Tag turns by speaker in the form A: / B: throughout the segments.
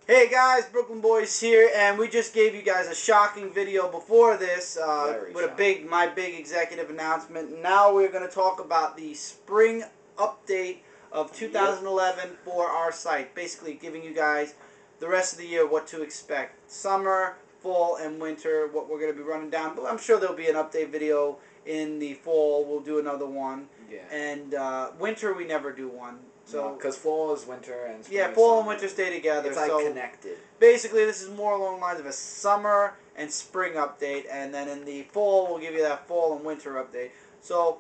A: Hey guys, Brooklyn Boys here, and we just gave you guys a shocking video before this with my big executive announcement. Now we're going to talk about the spring update of 2011 for our site. Basically giving you guys the rest of the year what to expect. Summer, fall, and winter, what we're going to be running down. But I'm sure there'll be an update video in the fall. We'll do another one.
B: Yeah.
A: And winter, we never do one. So,
B: because fall is winter and spring
A: yeah, fall and winter stay together.
B: It's like connected.
A: Basically, this is more along the lines of a summer and spring update, and then in the fall, we'll give you that fall and winter update. So,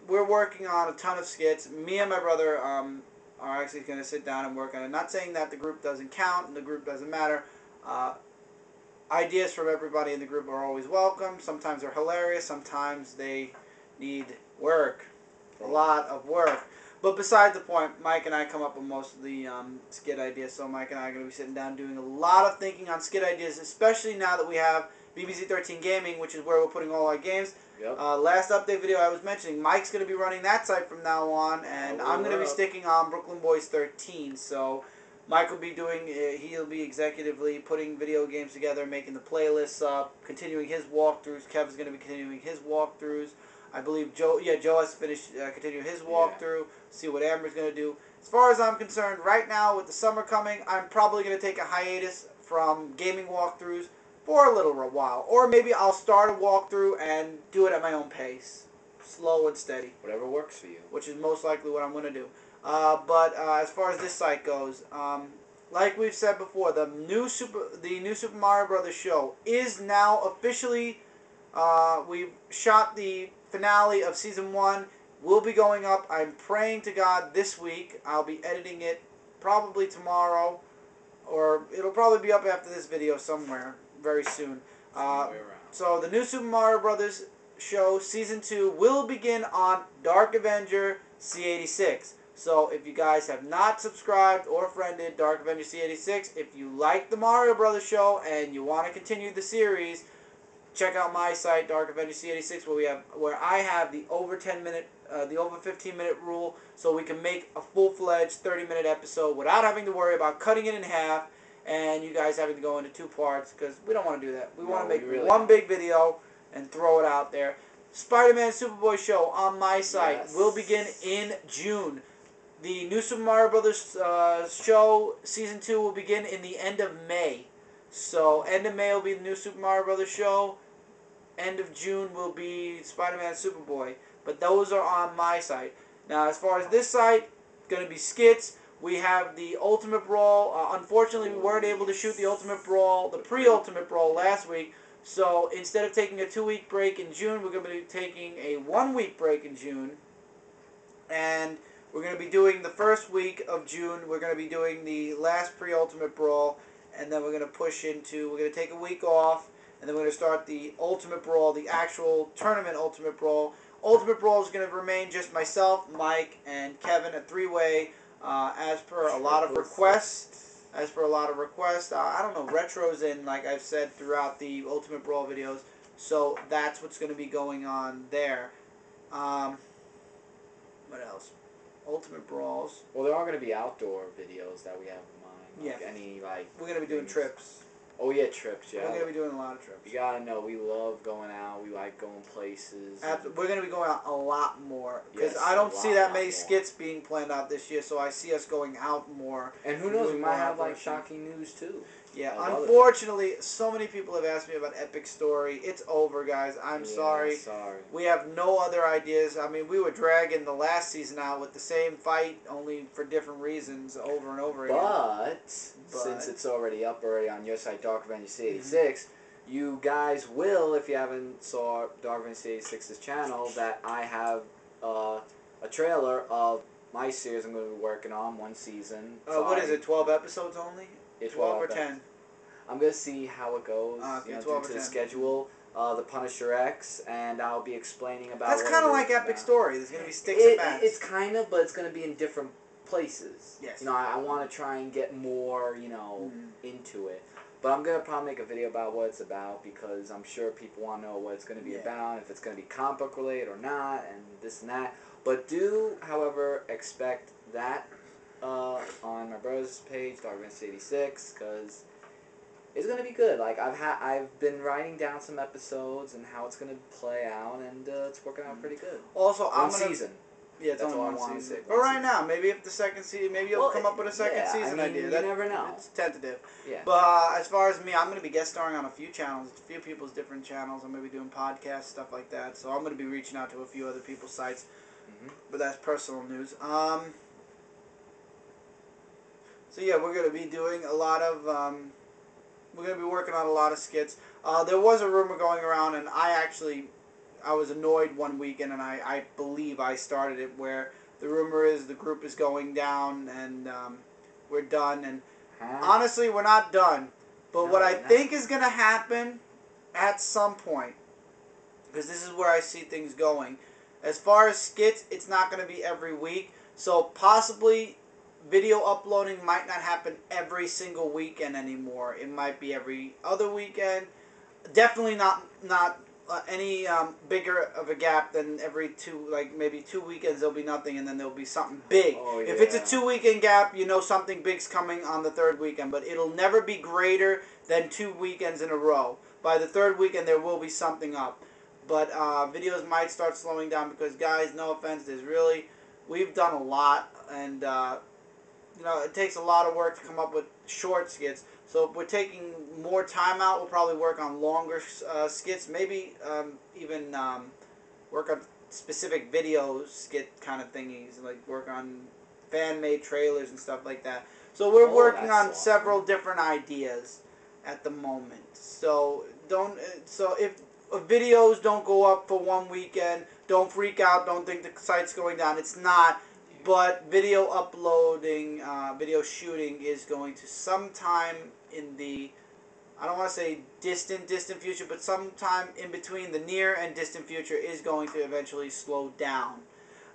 A: we're working on a ton of skits. Me and my brother are actually going to sit down and work on it. Not saying that the group doesn't count and the group doesn't matter. Ideas from everybody in the group are always welcome. Sometimes they're hilarious. Sometimes they need work. A lot of work. But besides the point, Mike and I come up with most of the skit ideas, so Mike and I are going to be sitting down doing a lot of thinking on skit ideas, especially now that we have BBC13 Gaming, which is where we're putting all our games.
B: Yep.
A: Last update video I was mentioning, Mike's going to be running that site from now on, and I'm going to be sticking on Brooklyn Boys 13, so Mike will be doing, he'll be executively putting video games together, making the playlists up, continuing his walkthroughs. Kevin's going to be continuing his walkthroughs. I believe Joe has finished continuing his walkthrough. See what Amber's going to do. As far as I'm concerned, right now with the summer coming, I'm probably going to take a hiatus from gaming walkthroughs for a little while. Or maybe I'll start a walkthrough and do it at my own pace. Slow and steady.
B: Whatever works for you.
A: Which is most likely what I'm going to do. But as far as this site goes, like we've said before, the new Super Mario Brothers show is now officially, we've shot the finale of Season 1. Will be going up, I'm praying to God, this week. I'll be editing it probably tomorrow, or it'll probably be up after this video somewhere very soon. So the new Super Mario Brothers show, Season 2, will begin on Dark Avenger C86. So if you guys have not subscribed or friended Dark Avenger C86, if you like the Mario Brothers show and you want to continue the series, check out my site, Dark Avenger C86, where I have the over 10-minute, the over 15-minute rule, so we can make a full-fledged 30-minute episode without having to worry about cutting it in half and you guys having to go into two parts, because we don't want to do that. We want to make one big video and throw it out there. Spider-Man Superboy show on my site will begin in June. The new Super Mario Brothers show, Season 2, will begin in the end of May. So, end of May will be the new Super Mario Brothers show. End of June will be Spider-Man Superboy. But those are on my site. Now, as far as this site, going to be skits. We have the Ultimate Brawl. Unfortunately, we weren't able to shoot the Ultimate Brawl, the pre-Ultimate Brawl last week. So, instead of taking a 2-week break in June, we're going to be taking a 1-week break in June. And we're going to be doing the first week of June. We're going to be doing the last pre-Ultimate Brawl. And then we're going to push into, we're going to take a week off, and then we're going to start the Ultimate Brawl, the actual tournament Ultimate Brawl. Ultimate Brawl is going to remain just myself, Mike, and Kevin, a 3-way, as per a lot of requests. I don't know, retro's in, like I've said throughout the Ultimate Brawl videos, so that's what's going to be going on there. What else? Ultimate Brawls.
B: Well, there are going to be outdoor videos that we have in mind. Like
A: we're going to be doing trips.
B: Oh yeah, trips, yeah.
A: We're going to be doing a lot of trips.
B: You got to know, we love going out. We like going places.
A: We're going to be going out a lot more. Because I don't see that many skits being planned out this year, so I see us going out more.
B: And who knows, we might have like shocking news too.
A: Yeah, unfortunately, so many people have asked me about Epic Story. It's over, guys. I'm sorry. We have no other ideas. I mean, we were dragging the last season out with the same fight, only for different reasons, over and over again.
B: But since it's already up on your site, Dark Avenger C86, you guys will, if you haven't saw Dark Avenger C86's channel, that I have a trailer of my series I'm going to be working on, one season.
A: What is it, 12 episodes only? 12 or 10?
B: I'm going to see how it goes, due to the schedule. The Punisher X, and I'll be explaining about
A: That's kind of like Epic Story. There's going to be sticks and bats.
B: It's kind of, but it's going to be in different places.
A: Yes.
B: I want to try and get more, into it. But I'm going to probably make a video about what it's about, because I'm sure people want to know what it's going to be about, if it's going to be comic book related or not, and this and that. But do, however, expect that on my brother's page, Darkvince86, because it's gonna be good. Like I've been writing down some episodes and how it's gonna play out, and it's working out pretty good.
A: Also,
B: One season.
A: Yeah, it's
B: That's
A: only
B: all I
A: one
B: want to
A: season.
B: say.
A: But right now, maybe if the second season, maybe you'll come up with a second season idea.
B: You never know.
A: It's tentative.
B: Yeah.
A: But as far as me, I'm going to be guest starring on a few channels, a few people's different channels. I'm going to be doing podcasts, stuff like that. So I'm going to be reaching out to a few other people's sites. But that's personal news. So yeah, we're going to be doing a lot of. We're going to be working on a lot of skits. There was a rumor going around, and I was annoyed one weekend, and I believe I started it, where the rumor is the group is going down, and we're done. And honestly, we're not done. But what I think is going to happen at some point, because this is where I see things going, as far as skits, it's not going to be every week. So possibly video uploading might not happen every single weekend anymore. It might be every other weekend. Definitely not any bigger of a gap than every maybe 2 weekends there'll be nothing, and then there'll be something big.
B: Oh, yeah.
A: If it's a 2 weekend gap, you know something big's coming on the third weekend, but it'll never be greater than 2 weekends in a row. By the third weekend, there will be something up. But videos might start slowing down because, guys, no offense, we've done a lot, and it takes a lot of work to come up with short skits. So if we're taking more time out, we'll probably work on longer skits. Maybe even work on specific video skit kind of thingies, like work on fan-made trailers and stuff like that. So we're working on several different ideas at the moment. So if videos don't go up for one weekend, don't freak out. Don't think the site's going down. It's not. But video uploading, video shooting is going to sometime in the, I don't want to say distant future, but sometime in between the near and distant future is going to eventually slow down.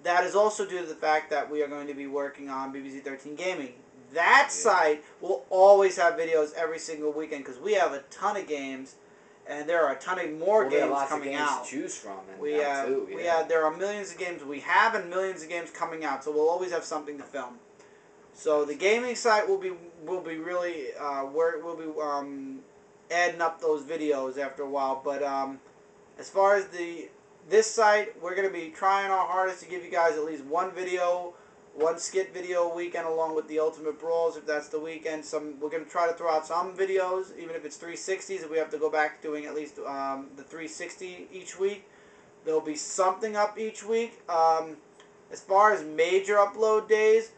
A: That is also due to the fact that we are going to be working on BBC13 Gaming. That site will always have videos every single weekend because we have a ton of games. And there are a ton of more games coming out.
B: To choose from. And
A: there are millions of games we have and millions of games coming out. So we'll always have something to film. So the gaming site will be really adding up those videos after a while. But as far as this site, we're going to be trying our hardest to give you guys at least one skit video a weekend, along with the Ultimate Brawls, if that's the weekend. We're going to try to throw out some videos, even if it's 360s, if we have to go back to doing at least the 360 each week. There'll be something up each week. As far as major upload days,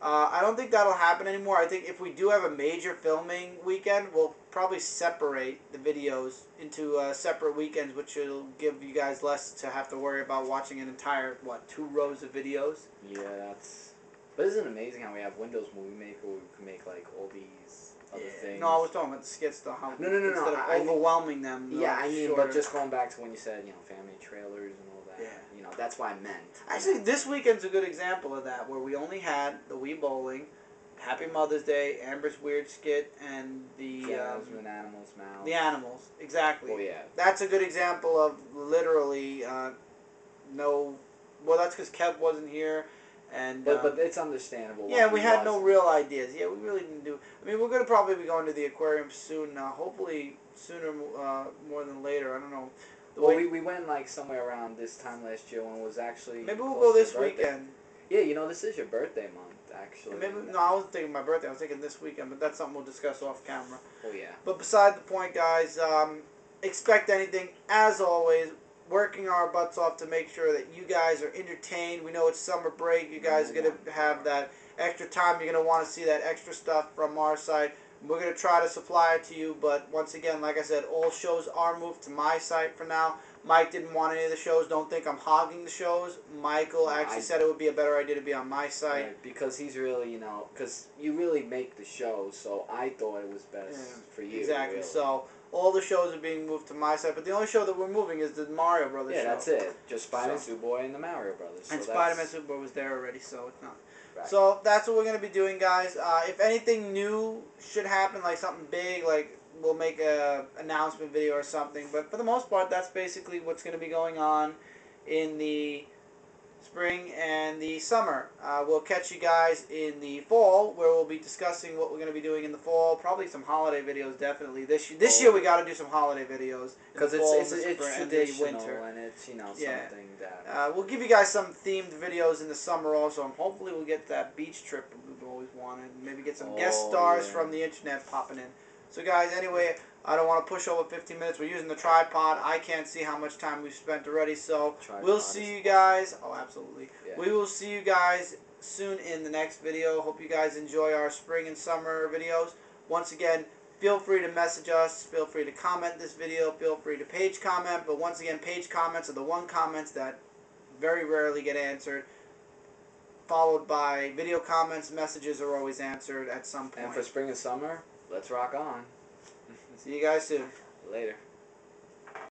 A: I don't think that'll happen anymore. I think if we do have a major filming weekend, we'll probably separate the videos into separate weekends, which will give you guys less to have to worry about watching an entire, 2 rows of videos.
B: Yeah, but isn't it amazing how we have Windows Movie Maker where we can make like all these other things?
A: No, I was talking about the skits though.
B: No.
A: Instead of overwhelming them.
B: I mean, but just going back to when you said, family trailers and all that.
A: Yeah.
B: That's why I meant.
A: Actually, this weekend's a good example of that, where we only had the Wii Bowling, Happy Mother's Day, Amber's Weird Skit, and the
B: Animals, Mouse.
A: The animals, exactly.
B: Oh yeah.
A: That's a good example of literally no. Well, that's because Kev wasn't here, and
B: but it's understandable.
A: Yeah, we had no real ideas. Yeah, we really didn't do. I mean, we're gonna probably be going to the aquarium soon. Hopefully sooner more than later. I don't know.
B: Well, we went like somewhere around this time last year when it was actually.
A: Maybe we'll go this weekend.
B: Yeah, this is your birthday month, actually.
A: I wasn't thinking my birthday. I was thinking this weekend, but that's something we'll discuss off camera.
B: Oh yeah.
A: But beside the point, guys, expect anything. As always, working our butts off to make sure that you guys are entertained. We know it's summer break. You guys are gonna have that extra time. You're gonna want to see that extra stuff from our side. We're going to try to supply it to you, but once again, like I said, all shows are moved to my site for now. Mike didn't want any of the shows. Don't think I'm hogging the shows. Michael actually said it would be a better idea to be on my site.
B: Right, because he's really, because you really make the shows, so I thought it was best for you.
A: Exactly.
B: Really.
A: So all the shows are being moved to my site, but the only show that we're moving is the Mario Brothers show.
B: Yeah, that's it. Just Spider-Man, Superboy, and the Mario Brothers.
A: And Spider-Man, Superboy was there already, so it's not.
B: Right.
A: So that's what we're going to be doing, guys. If anything new should happen, like something big, like we'll make a announcement video or something. But for the most part, that's basically what's going to be going on in the spring and the summer. We'll catch you guys in the fall, where we'll be discussing what we're going to be doing in the fall. Probably some holiday videos, definitely. This year we got to do some holiday videos.
B: Because it's traditional and it's, something that...
A: we'll give you guys some themed videos in the summer also. And hopefully we'll get that beach trip we've always wanted. Maybe get some guest stars from the internet popping in. So guys, anyway, I don't want to push over 15 minutes. We're using the tripod. I can't see how much time we've spent already. So we'll see you guys. Oh, absolutely. Yeah. We will see you guys soon in the next video. Hope you guys enjoy our spring and summer videos. Once again, feel free to message us. Feel free to comment this video. Feel free to page comment. But once again, page comments are the one comments that very rarely get answered. Followed by video comments. Messages are always answered at some point.
B: And for spring and summer, let's rock on.
A: See you guys soon.
B: Later.